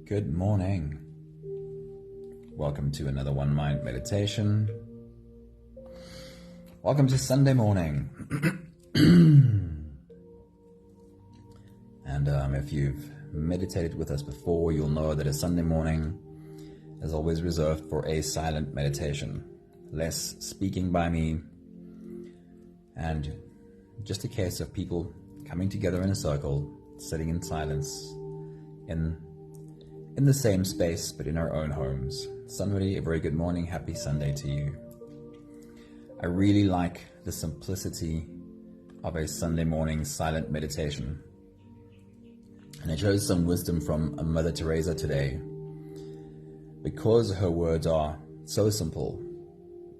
Good morning. Welcome to another One Mind meditation. Welcome to Sunday morning. And if you've meditated with us before, you'll know that a Sunday morning is always reserved for a silent meditation. Less speaking by me, and just a case of people coming together in a circle, sitting in silence, in the same space, but in our own homes. Somebody, a very good morning, happy Sunday to you. I really like the simplicity of a Sunday morning silent meditation. And I chose some wisdom from Mother Teresa today, because her words are so simple,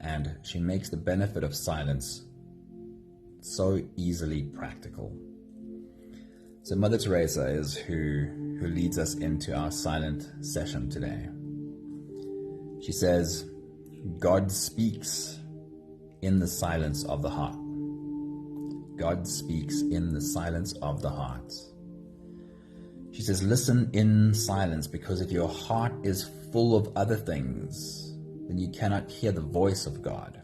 and she makes the benefit of silence so easily practical. So Mother Teresa is who leads us into our silent session today. She says, God speaks in the silence of the heart. God speaks in the silence of the heart. She says, listen in silence, because if your heart is full of other things, then you cannot hear the voice of God.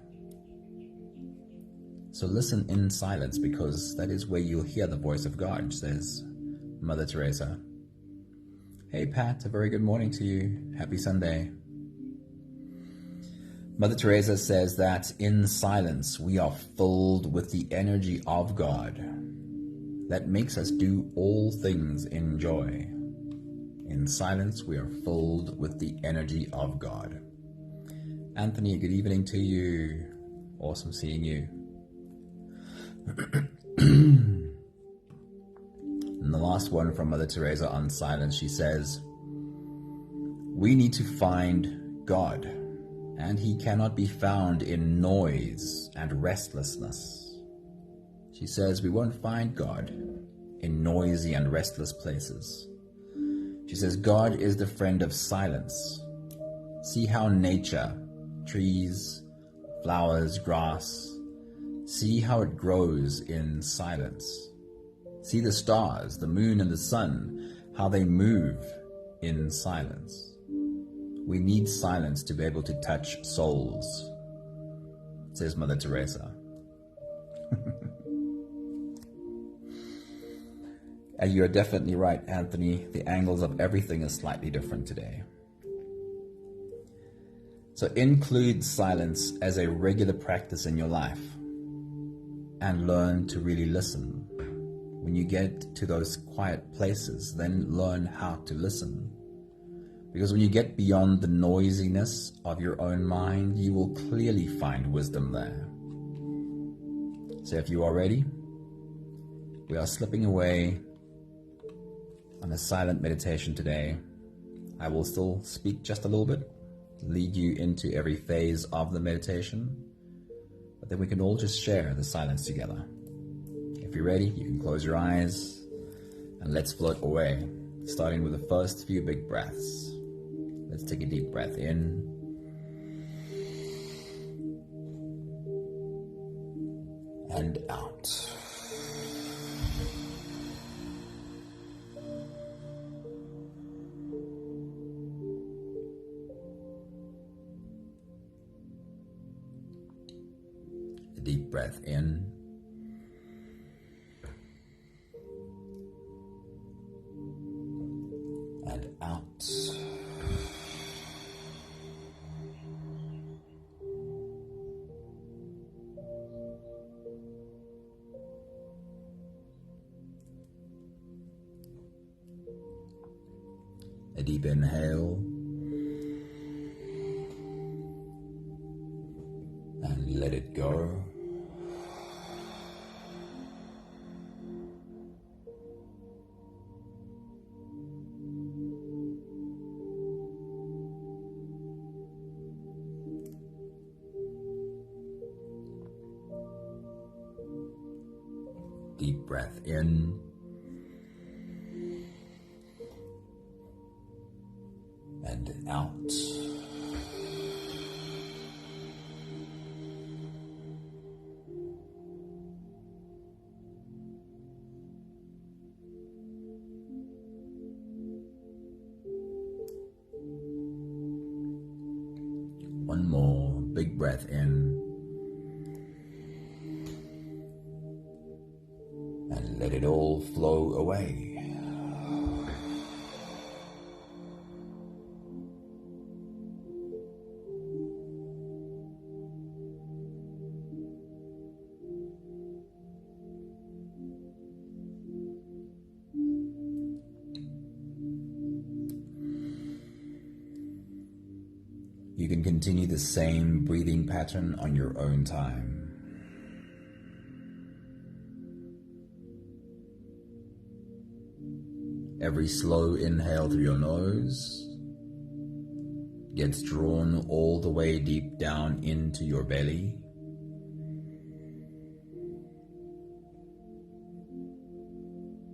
So listen in silence, because that is where you'll hear the voice of God, says Mother Teresa. Hey Pat, a very good morning to you. Happy Sunday. Mother Teresa says that in silence we are filled with the energy of God that makes us do all things in joy. In silence we are filled with the energy of God. Anthony, good evening to you. Awesome seeing you. And the last one from Mother Teresa on silence, she says, we need to find God, and he cannot be found in noise and restlessness. She says we won't find God in noisy and restless places. She says God is the friend of silence. See how nature, trees, flowers, grass, see how it grows in silence. See the stars, the moon and the sun, how they move in silence. We need silence to be able to touch souls, says Mother Teresa. And you're definitely right, Anthony. The angles of everything is slightly different today. So include silence as a regular practice in your life and learn to really listen. When you get to those quiet places, then learn how to listen. Because when you get beyond the noisiness of your own mind, you will clearly find wisdom there. So if you are ready, we are slipping away on a silent meditation today. I will still speak just a little bit, lead you into every phase of the meditation, but then we can all just share the silence together. If you're ready, you can close your eyes and let's float away, starting with the first few big breaths. Let's take a deep breath in and out. A deep breath in and out. A deep inhale and let it go. Deep breath in and out. One more big breath in. And let it all flow away. You can continue the same breathing pattern on your own time. Every slow inhale through your nose gets drawn all the way deep down into your belly.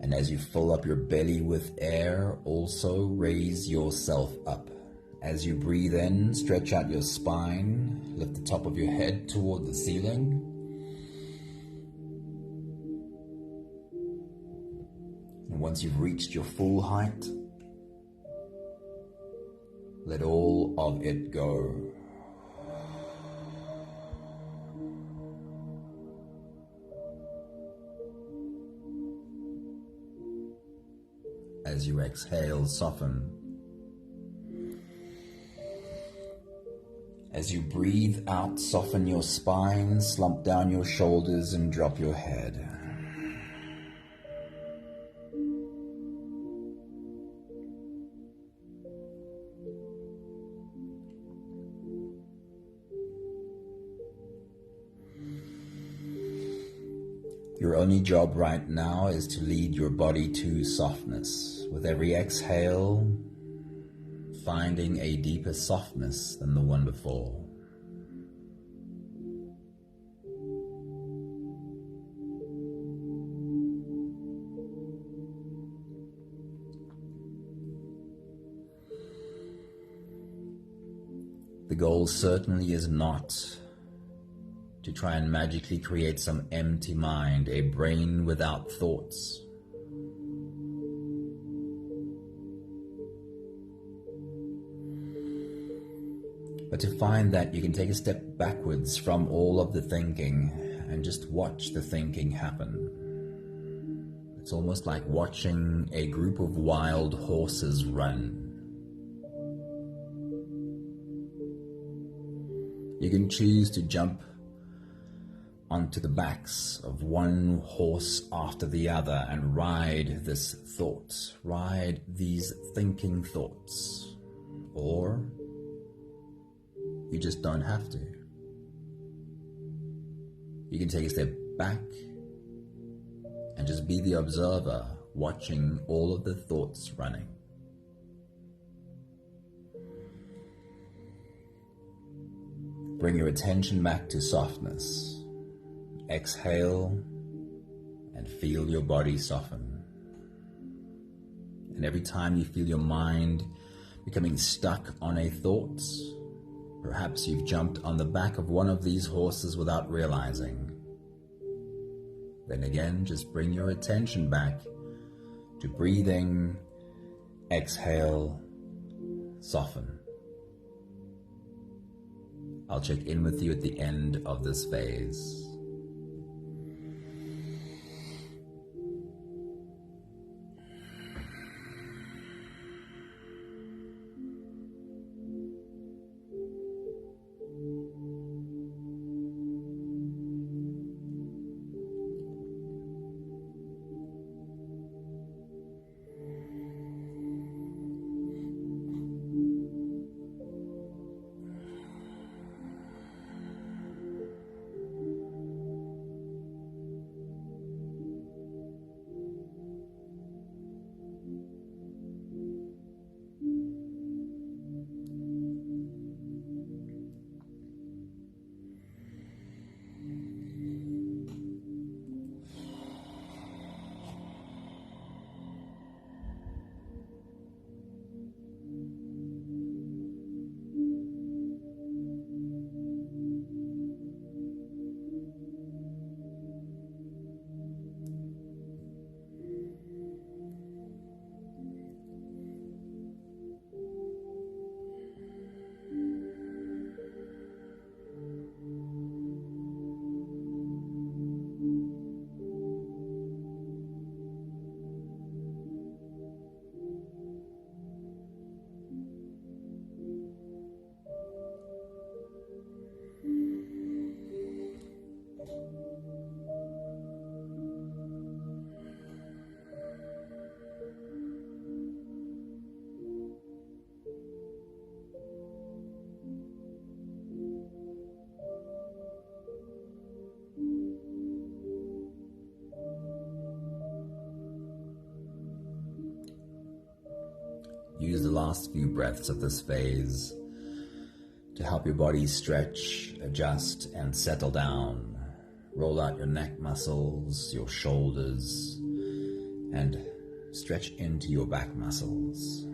And as you fill up your belly with air, also raise yourself up. As you breathe in, stretch out your spine, lift the top of your head toward the ceiling. And once you've reached your full height, let all of it go. As you exhale, soften. As you breathe out, soften your spine, slump down your shoulders, and drop your head. Your only job right now is to lead your body to softness. With every exhale, finding a deeper softness than the one before. The goal certainly is not to try and magically create some empty mind, a brain without thoughts. But to find that you can take a step backwards from all of the thinking and just watch the thinking happen. It's almost like watching a group of wild horses run. You can choose to jump onto the backs of one horse after the other and ride this thought, ride these thinking thoughts, or you just don't have to. You can take a step back and just be the observer, watching all of the thoughts running. Bring your attention back to softness. Exhale and feel your body soften. And every time you feel your mind becoming stuck on a thought, perhaps you've jumped on the back of one of these horses without realizing. Then again, just bring your attention back to breathing, exhale, soften. I'll check in with you at the end of this phase. use the last few breaths of this phase to help your body stretch, adjust, and settle down. Roll out your neck muscles, your shoulders, and stretch into your back muscles.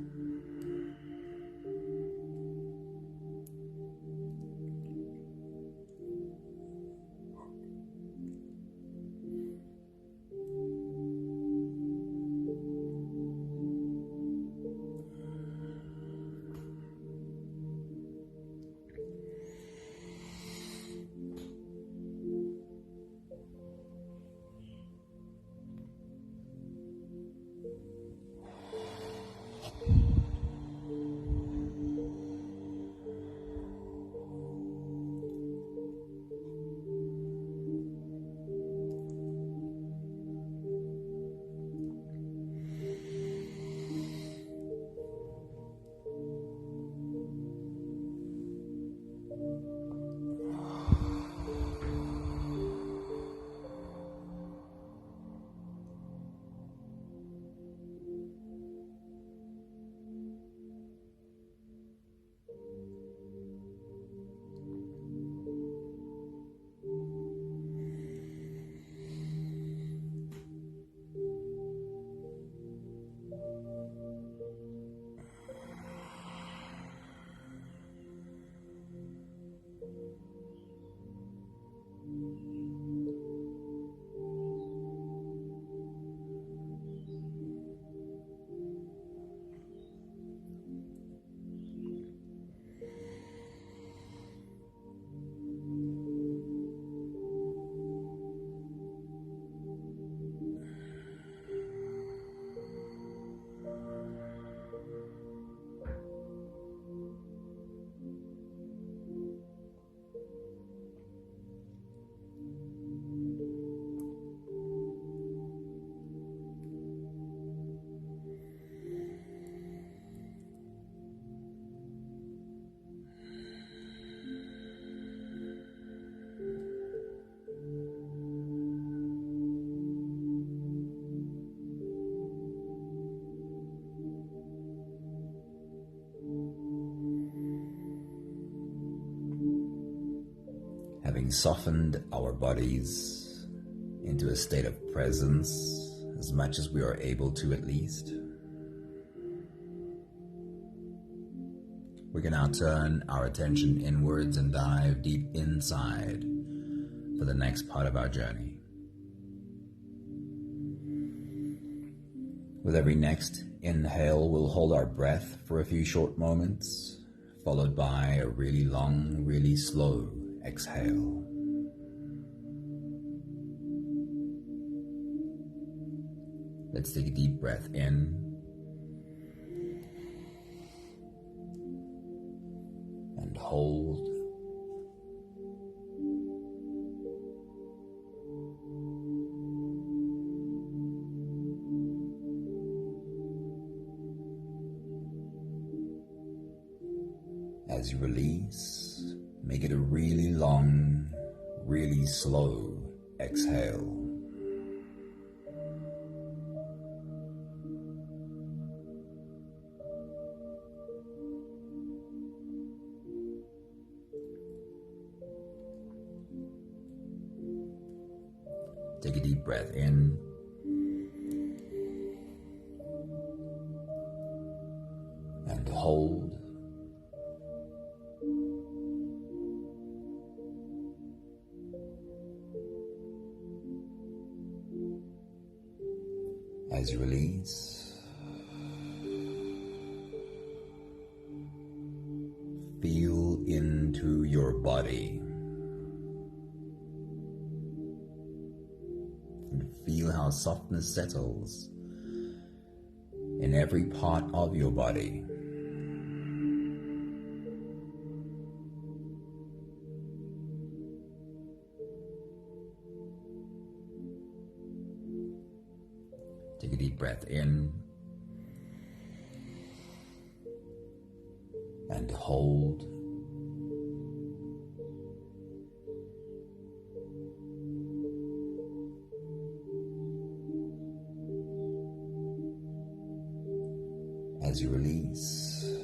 Having softened our bodies into a state of presence, as much as we are able to at least, we can now turn our attention inwards and dive deep inside for the next part of our journey. With every next inhale, we'll hold our breath for a few short moments, followed by a really long, really slow exhale. Let's take a deep breath in and hold. As you release, make it a really long, really slow exhale. Take a deep breath in and hold. As you release, feel into your body and feel how softness settles in every part of your body. Take a deep breath in and hold. As you release,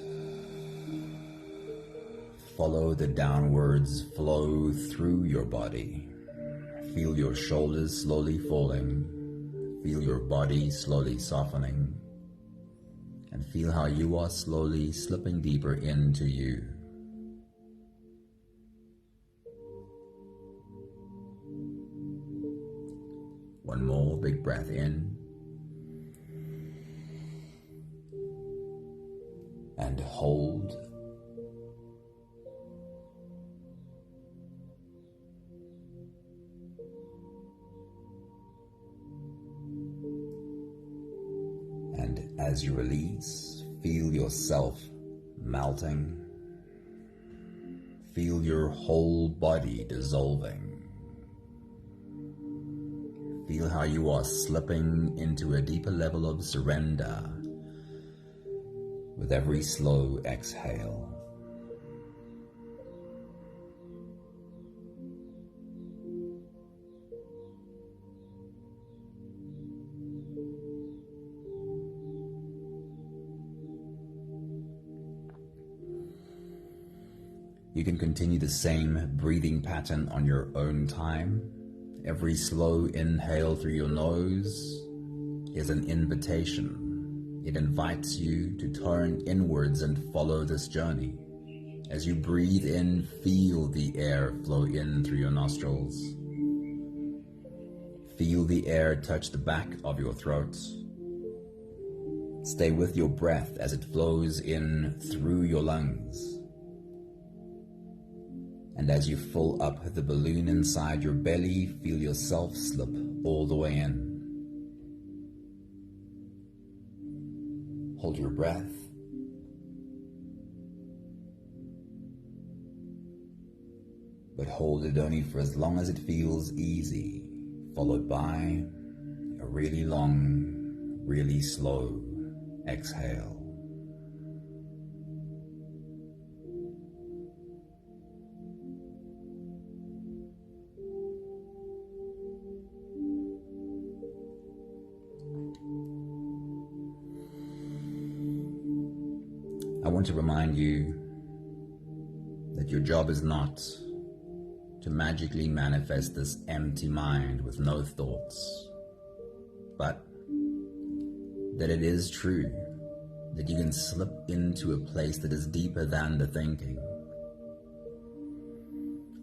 follow the downwards flow through your body. Feel your shoulders slowly falling. Feel your body slowly softening. And feel how you are slowly slipping deeper into you. One more big breath in. And hold. And as you release, feel yourself melting. Feel your whole body dissolving. Feel how you are slipping into a deeper level of surrender with every slow exhale. You can continue the same breathing pattern on your own time. Every slow inhale through your nose is an invitation. It invites you to turn inwards and follow this journey. As you breathe in, feel the air flow in through your nostrils. Feel the air touch the back of your throat. Stay with your breath as it flows in through your lungs. And as you fill up the balloon inside your belly, feel yourself slip all the way in. Hold your breath. But hold it only for as long as it feels easy, followed by a really long, really slow exhale. I want to remind you that your job is not to magically manifest this empty mind with no thoughts, but that it is true that you can slip into a place that is deeper than the thinking.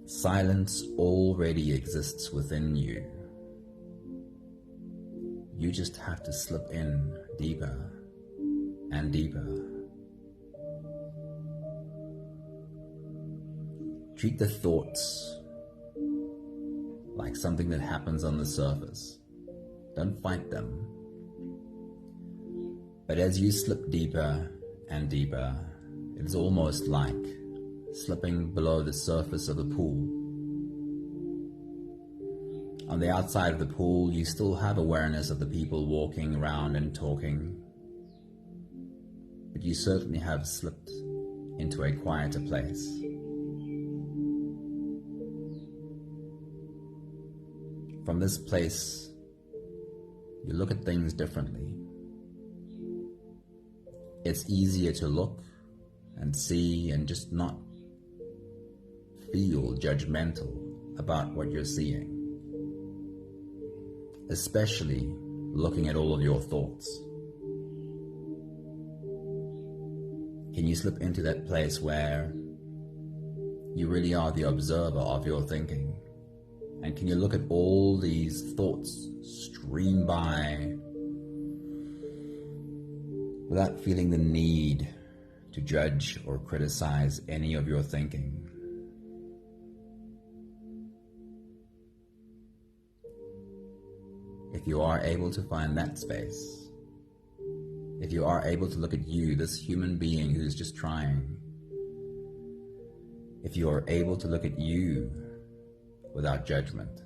Silence already exists within you. You just have to slip in deeper and deeper. Treat the thoughts like something that happens on the surface. Don't fight them. But as you slip deeper and deeper, it's almost like slipping below the surface of a pool. On the outside of the pool, you still have awareness of the people walking around and talking, but you certainly have slipped into a quieter place. From this place, you look at things differently. It's easier to look and see and just not feel judgmental about what you're seeing, especially looking at all of your thoughts. Can you slip into that place where you really are the observer of your thinking? And can you look at all these thoughts stream by without feeling the need to judge or criticize any of your thinking? If you are able to find that space, if you are able to look at you, this human being who's just trying, if you are able to look at you without judgment,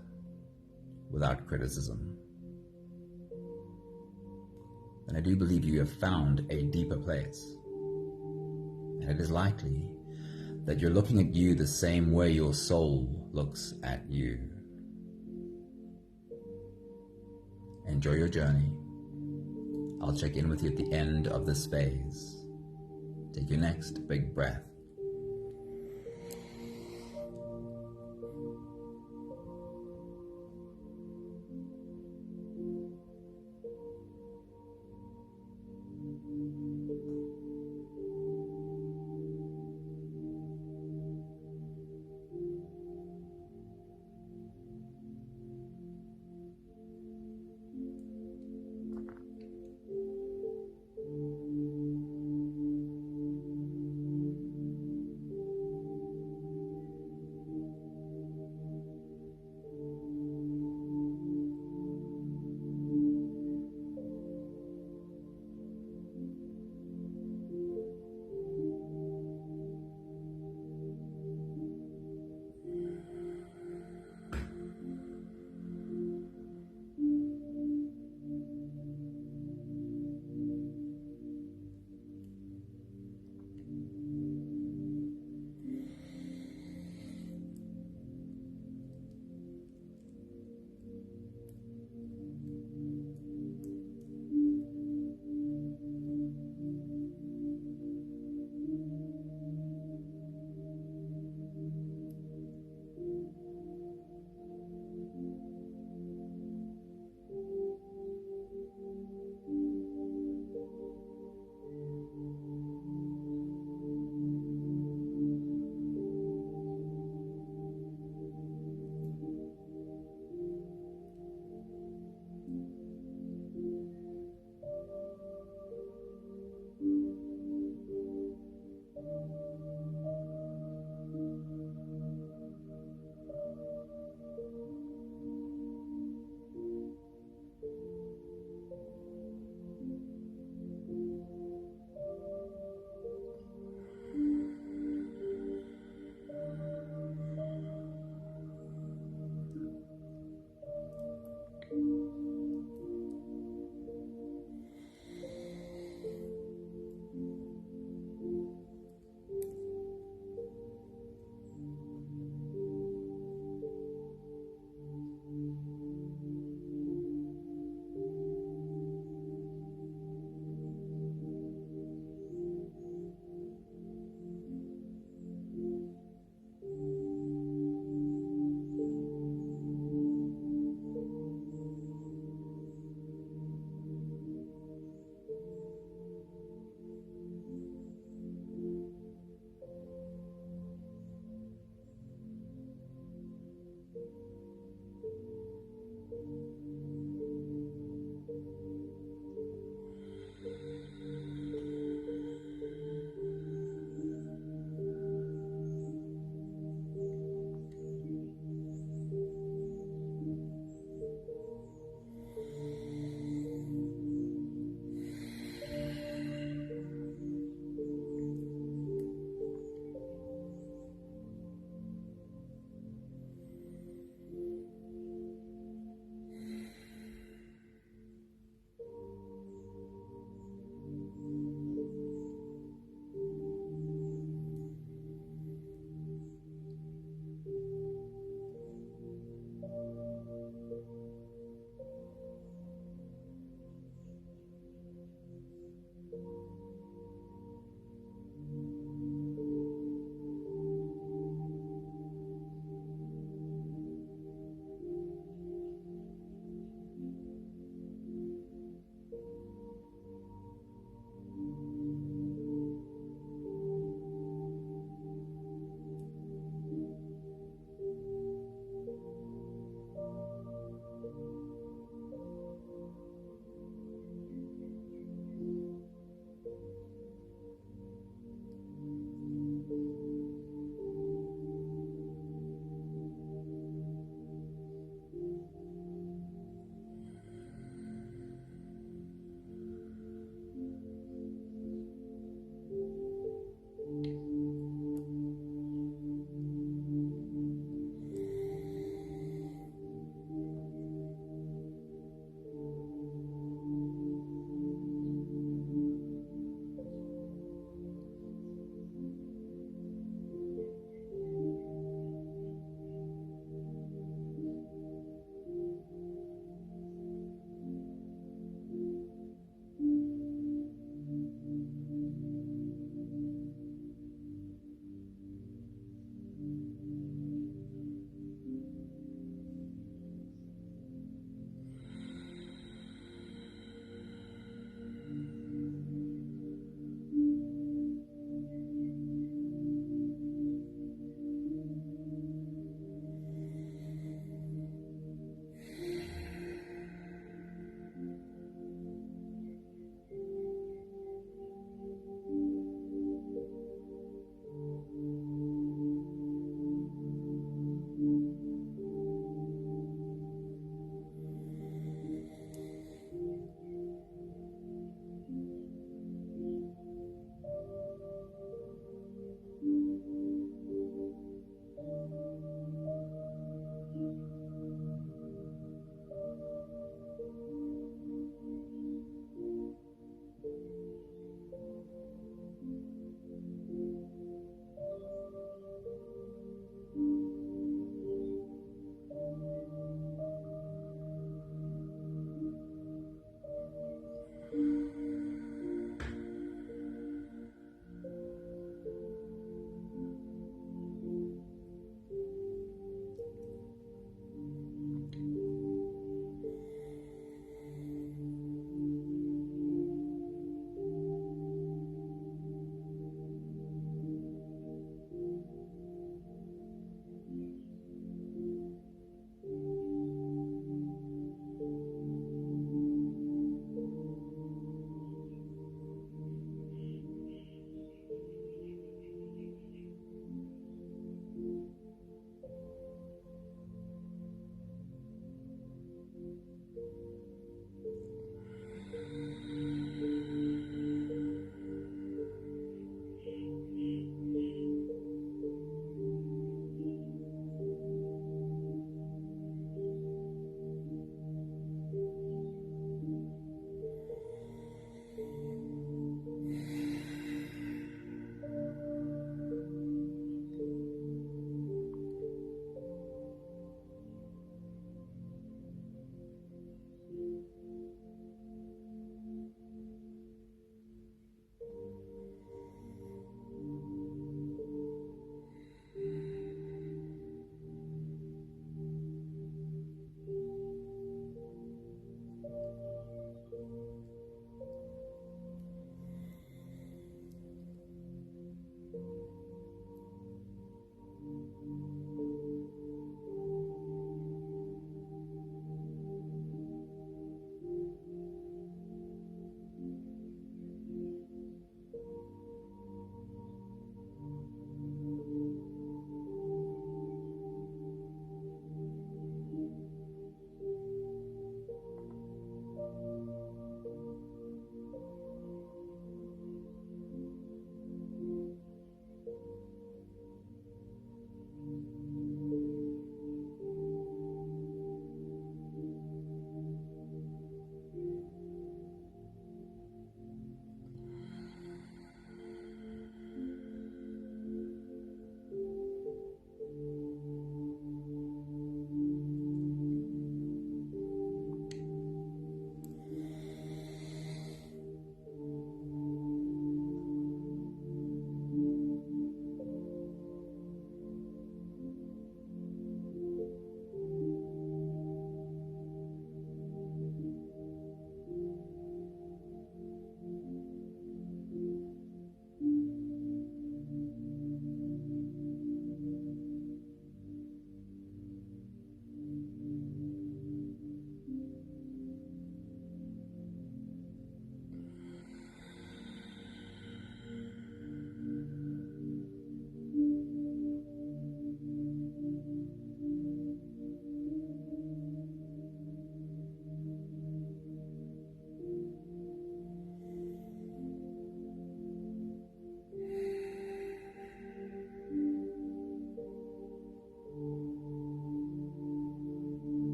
without criticism, then I do believe you have found a deeper place. And it is likely that you're looking at you the same way your soul looks at you. Enjoy your journey. I'll check in with you at the end of this phase. Take your next big breath.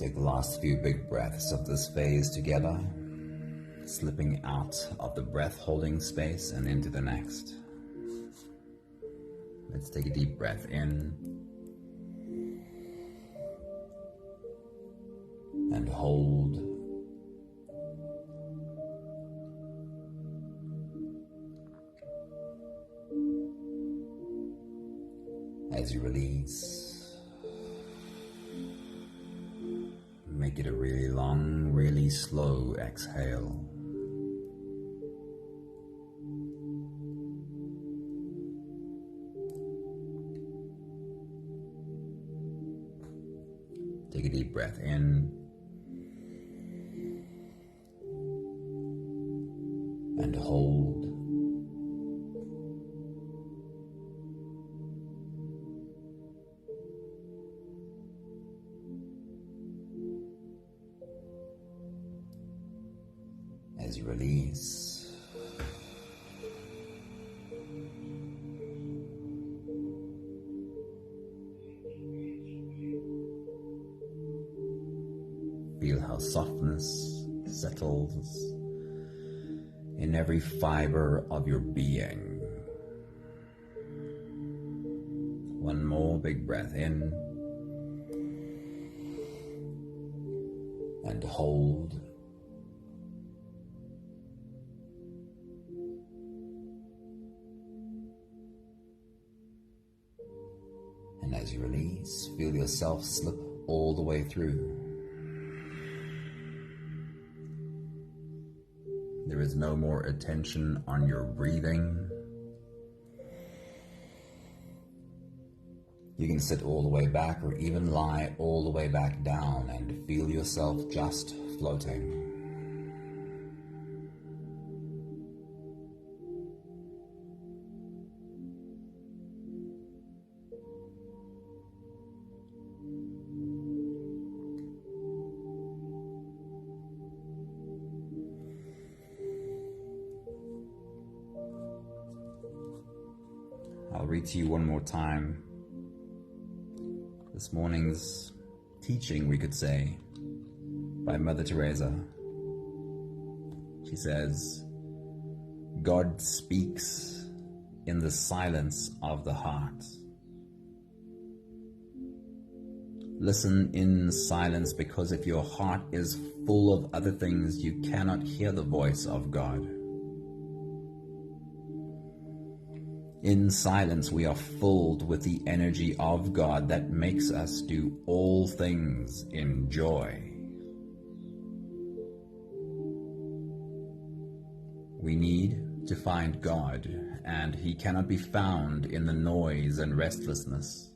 take the last few big breaths of this phase together, slipping out of the breath holding space and into the next. Let's take a deep breath in and hold. As you release, make it a really long, really slow exhale. Take a deep breath in and hold. As you release, feel how softness settles in every fiber of your being. One more big breath in and hold. And as you release, feel yourself slip all the way through. There is no more attention on your breathing. You can sit all the way back or even lie all the way back down and feel yourself just floating. I'll read to you one more time this morning's teaching, we could say, by Mother Teresa. She says, God speaks in the silence of the heart. Listen in silence, because if your heart is full of other things, you cannot hear the voice of God. In silence, we are filled with the energy of God that makes us do all things in joy. We need to find God, and He cannot be found in the noise and restlessness.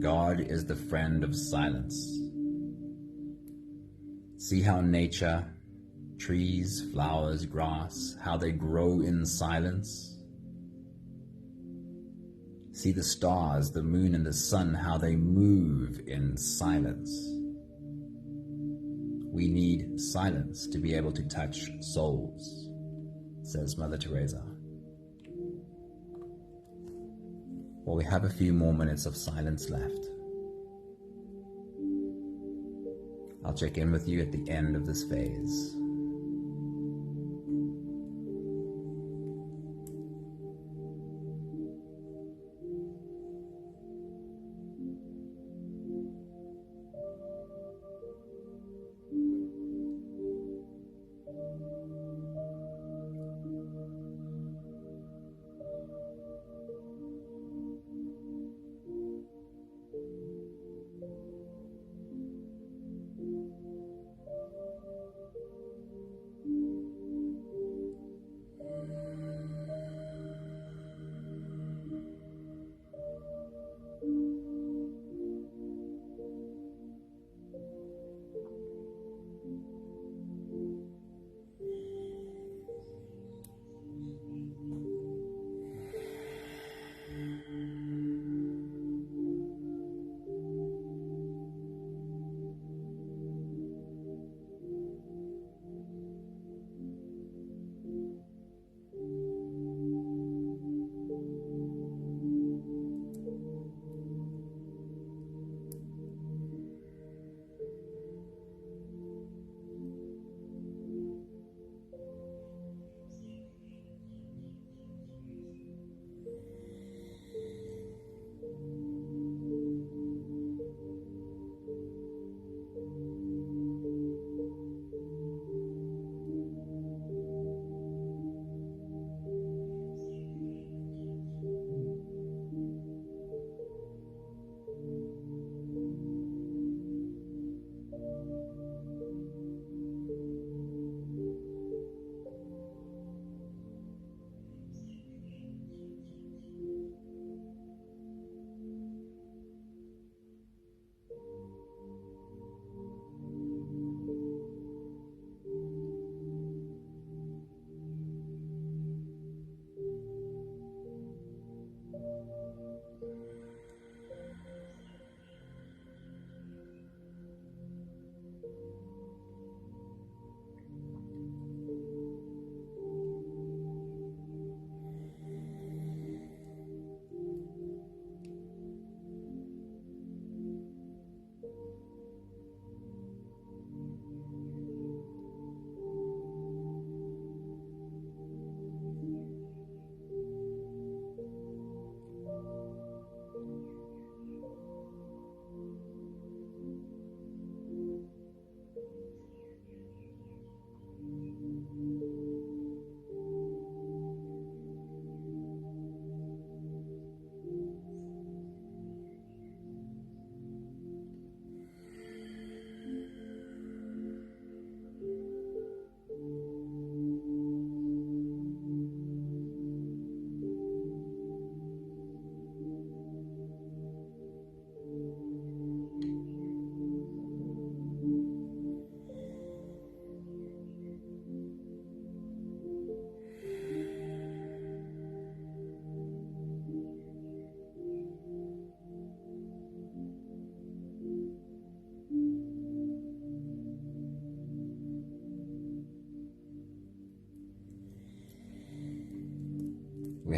God is the friend of silence. See how nature, trees, flowers, grass, how they grow in silence. See the stars, the moon, and the sun, how they move in silence. We need silence to be able to touch souls, says Mother Teresa. Well, we have a few more minutes of silence left. I'll check in with you at the end of this phase.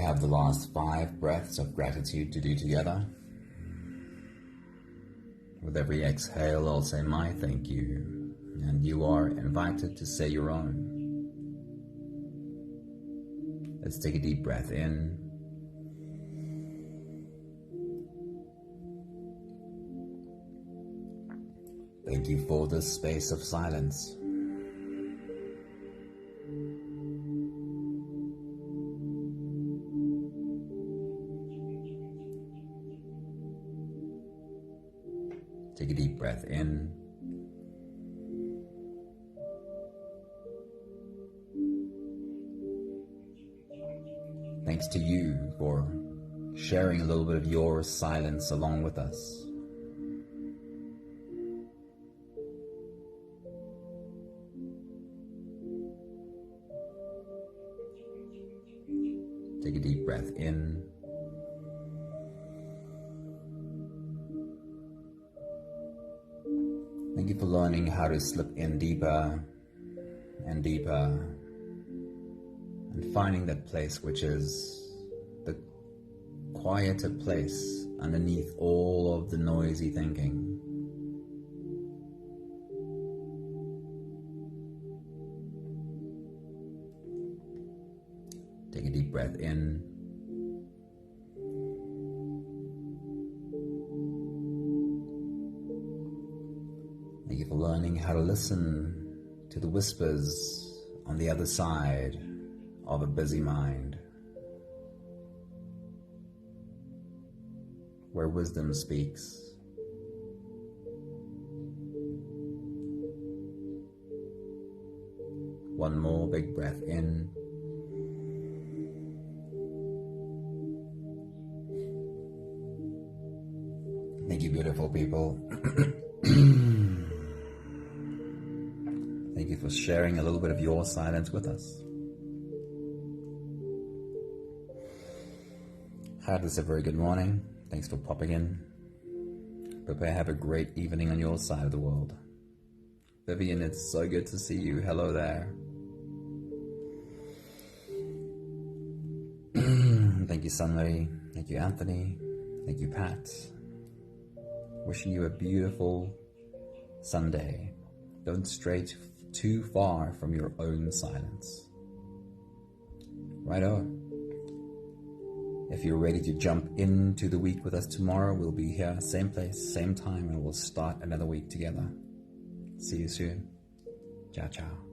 have the last 5 breaths of gratitude to do together. With every exhale, I'll say my thank you, and you are invited to say your own. Let's take a deep breath in. Thank you for this space of silence. Take a deep breath in. Thanks to you for sharing a little bit of your silence along with us. Take a deep breath in. Thank you for learning how to slip in deeper and deeper and finding that place which is the quieter place underneath all of the noisy thinking. Take a deep breath in. Thank you for learning how to listen to the whispers on the other side of a busy mind, where wisdom speaks. One more big breath in. Thank you, beautiful people. Thank you for sharing a little bit of your silence with us. Hi, this is a very good morning. Thanks for popping in. Hope I have a great evening on your side of the world. Vivian, it's so good to see you. Hello there. Thank you, Sunray. Thank you, Anthony. Thank you, Pat. Wishing you a beautiful Sunday. Don't stray too far from your own silence. Righto. If you're ready to jump into the week with us tomorrow, we'll be here, same place, same time, and we'll start another week together. See you soon. Ciao, ciao.